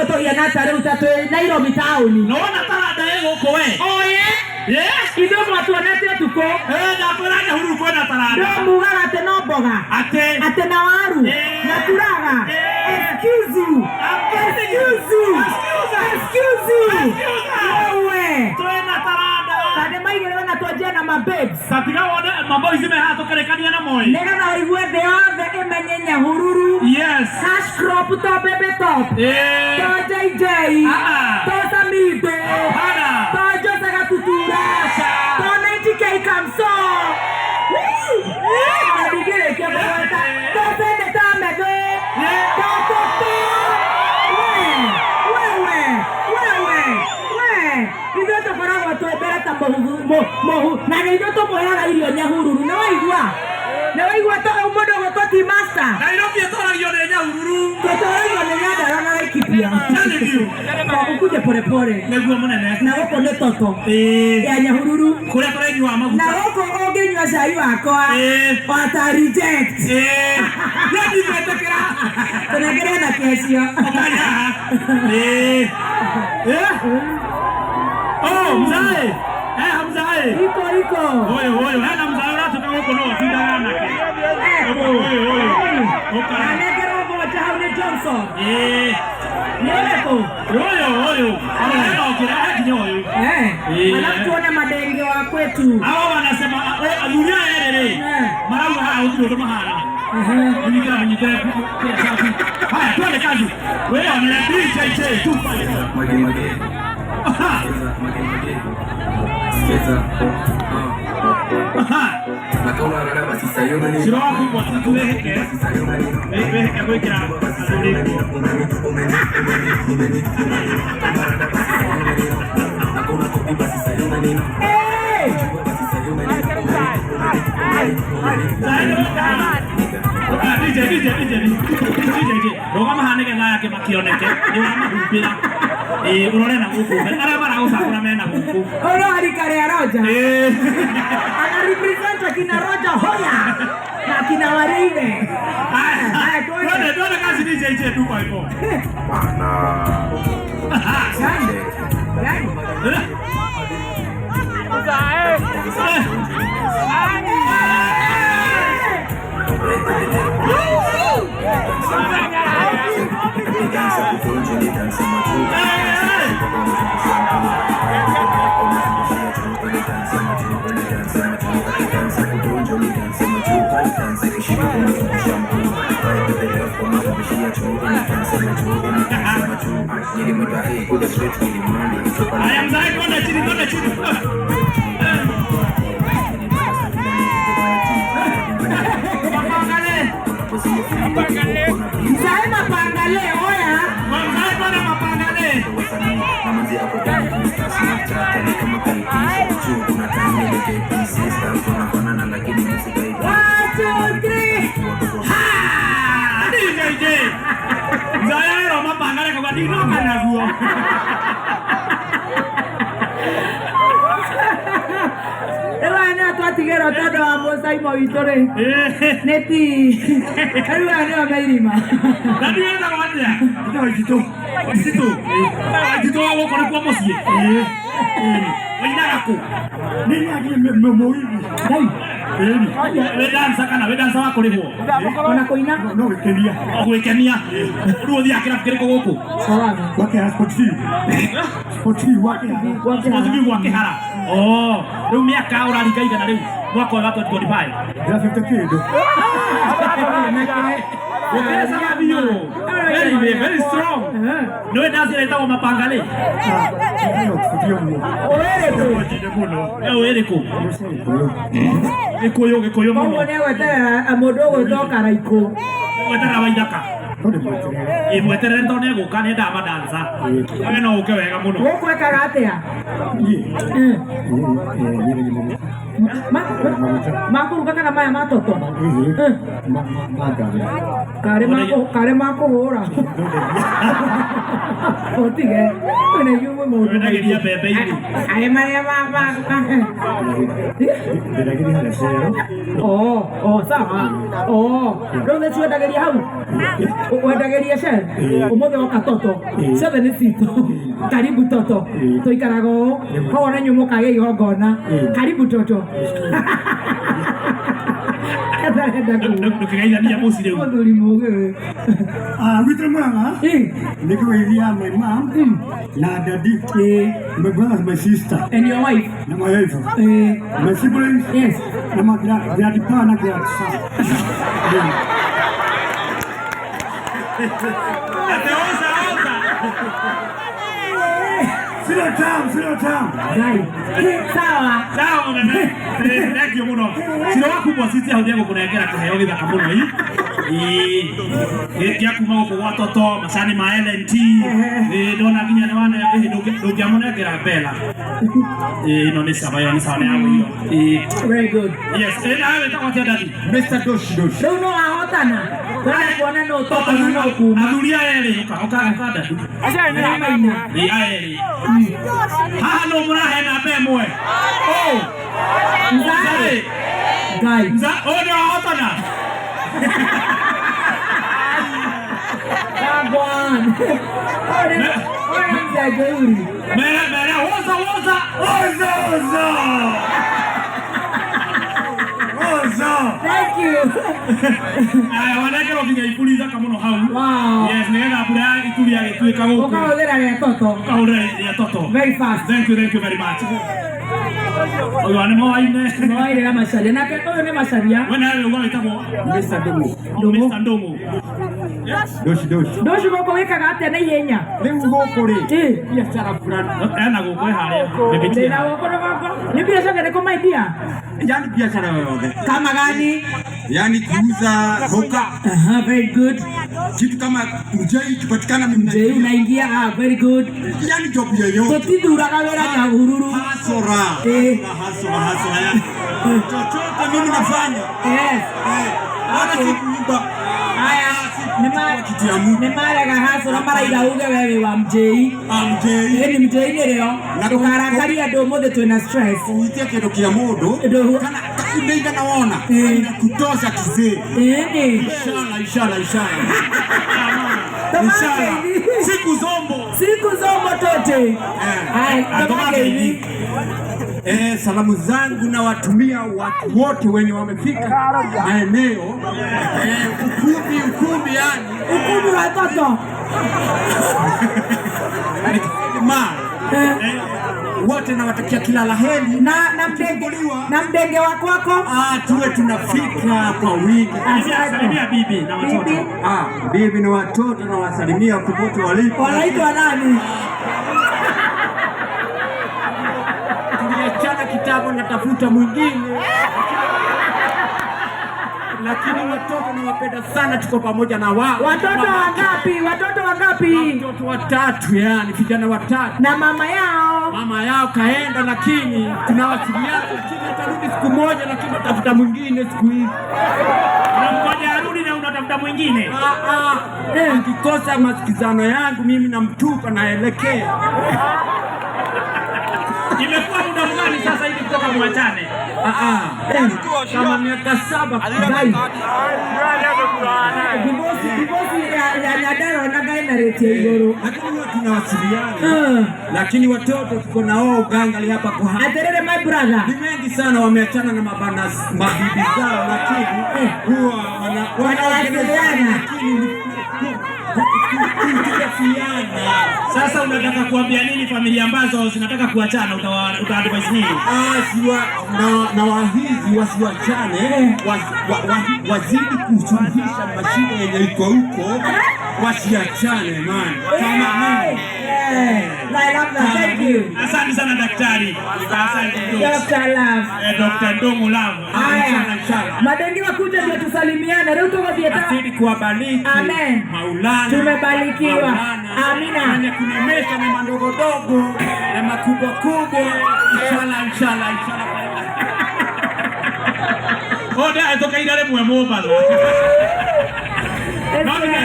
to yana tare utatu Nairobi town. No na taranda ego we. Oh yeah. Ido mwatuonete tuko. Na kora Nyahururu kwena taranda. Ndo mugara ate no mboga. Ate na waru. Na turaga. Excuse you. Wewe. Twena taranda. Kade maigere na toje na mababes. Satiga wone mambo izime hato kerekania na moi. Nega na igwe de othe emenye Nyahururu. Yes. Cash crop to bebe top. To JJ. To Samido. To Jose Gatutura. To 90K Kamso. Adigere ke bota. To Senator Medo. To Ido to para watu ebera ta mohu. Na ndio to moyaga irio Nyahururu. Na waigua to umodo gototi master. Nairobi etoragio ni Nyahururu. Totoragio ni Nyandarua na Laikipia. Ukuje pole. Neguo munene. Na goko ni toto. Ya Nyahururu. Kuria turenyua maguta. Na goko ungenyua cai wakwa. Wata reject. Nani mwetekera. Tunagere na kesio. Oh, mzae. Mzae. Iko. Oyo. Hana mzae unatoka huko no sindana nake. Oyo. Anegero moja haune Johnson. Nyeko. Oyo. Ana okira kinyoyo. Alafu tuone madenge wa kwetu. Hao wanasema aluria yerere. Maramu hao ndio mahana. Nikira mnyikira kila safi. Haya, tuende kazi. Wewe unaniambia DJ tu pale. Mage. Skeza. Nakona rara basi sayona ni. Siro hapo kwa kitu weke. Weke kwekira. Nakona kopi basi sayona ni. DJ. Roga mahane ke ngaya ke makioneke. Ni wa mahupira. Urore na guku. Ara bara usakura mena guku. Olo harikare Roja. Ana represent kina Roja hoya. Na kina Warine. Tuone kazi DJ tu kwa hivyo. Tigero todo vamos ahí movitore. Neti. Algo no me irima. Dani anda guardia. No, Tito. Tito hago con el como si. Oina ko. Nini aquí me moví. Dai. Vedanza va con el juego. Ona koina? No, quería. Kenia. Ruo dia kira kire ko goko. Sawa. Wake has Sporti wake hara. Oh, riu miaka urarika igana riu. Mwaka wa 2025. Gracias kido. Very strong. No it doesn't let our mapangale. Ekoyo mo. Mbone wetera amodogo toka raiko. Wetera waidaka. Mweterere ndone guka ni ndama danza. Age no uke wega muno. Wokweka atia? Makuruga kana maya matoto? Kare makuhura. Otige. Ene yuwe mo. Ene giria bebe ini. Aye maria mama. Ene giria hale sero. Oh, sawa. Oh, ronde chwe dageria hau. Wendageria shell. Umuthi woka toto. Ciothe nĩ citũ. Karibu toto. Tũikaraga ũũ. Koguo nĩ nyumu kage igongona. Karibu toto. Ndukigeithania mũci rĩu. Mũthuri mũgĩ. Witũ mwega. Nĩ kũgeithia my mom na daddy. My brother, my sister. And your wife? Na my wife. My siblings. Yes. Na my grandpa na grandson. Slow down. Guy. Sawa. Sawa mwana. Thank you muno. Sino wakubwa sisi haudia kukunengera kiheo githaka muno hii. Kia kuma kwa watoto masani ma LNT. Ndona nginya ne wana ndugiamunengera bela. No ni sabayo ni sawa yao hiyo. Very good. Yes, nawe takwati dadi. Mr. Doshi. Ndio ahotana. Kwa kuona no toto no kuma. Aduria yele uka dadu. Ni ayele. Haha no murahe na bemwe. Oh. Nzai. Guy. Nza ono ahotana. Agwan. Ora mzaguri. Mera woza. Thank you. Wanake wakinya ipuliza kamuno hau. Wow. Yes, nenda bura itulia gituika guku. Ukaudera ya toto. Ukaudera ya toto. Very fast. Thank you very much. Oyo ane moine. Moine ya masharia. Na keko ne masharia. Wena wewe ugaitagwo Mr. Domo. Mr. Ndomo. Doshi. Doshi goko wekaga atia na ihenya. Rĩu gũkũ rĩ biacara fulani. Ena gũkũ harĩa. Ndĩna gũkũ na gũkũ. Ni biashara gani kama idea? Yani biashara yoyote. Kama gani? Yani kuuza hoka. Very good. Kitu kama mjei kipatikana mimi. Mjei unaingia. Very good. Yani job yoyote. Tutidura kawera na hururu. Hasora. Hasora yani. Chochote mimi nafanya. Yes. Hata sikuiba. Haya. Nemaraga hasora maraida uge wewe wa mjei. Ni mjei ni leo. Tukarakaria andũ mũthĩ twĩna stress. Uitia kĩndũ kĩa mũndũ kana ndeitha na wona na kutosha kizee. Inshallah. Siku zombo tote. Hai, salamu zangu na watumia watu wote wenye wamefika maeneo ukumbi yani ukumbi wa toto wote nawatakia kila laheri na mdenge wa kwako tuwe tunafika kwa wingi. Salimia bibi na watoto. Bibi na watoto na wasalimia popote walipo. Wanaitwa nani? Tuliachana kitambo natafuta mwingine. Lakini watoto nawapenda sana, tuko pamoja na wao. Watoto wangapi? Watoto 3, yani vijana 3. Na mama yao? Mama yao kaenda, lakini tunawasiliana, lakini atarudi siku moja, lakini atafuta mwingine siku hizi. Na mmoja arudi na unatafuta mwingine. Akikosa masikizano yangu mimi namtupa naelekea. Imekuwa muda gani sasa hivi kutoka mwachane? Kama miaka 7. Divorce ya Nyadaro na Gaina rate igoro. Lakini tunawasiliana. Lakini watoto tuko na wao gangali hapa kwa hapa. Aterere my brother. Ni wengi sana wameachana na mabibi zao, lakini huwa wanawasiliana. Sasa unataka kuambia nini familia ambazo zinataka kuachana, utaadvise nini? Na wahizi wasiwachane, wazidi kusuluhisha mashida yenye iko huko, wasiachane man. Kama mimi. Thank you. Asante sana daktari. Asante Dr. Love. Dr. Ndomo Love. Madenge wakuja ndio tusalimiane. Leo tuko vieta. Asante kuwabariki. Amen. Maulana. Tumebarikiwa. Amina. Na kunemesha na madogo dogo na makubwa kubwa. Inshallah. Oda atoka idare mwe mobala.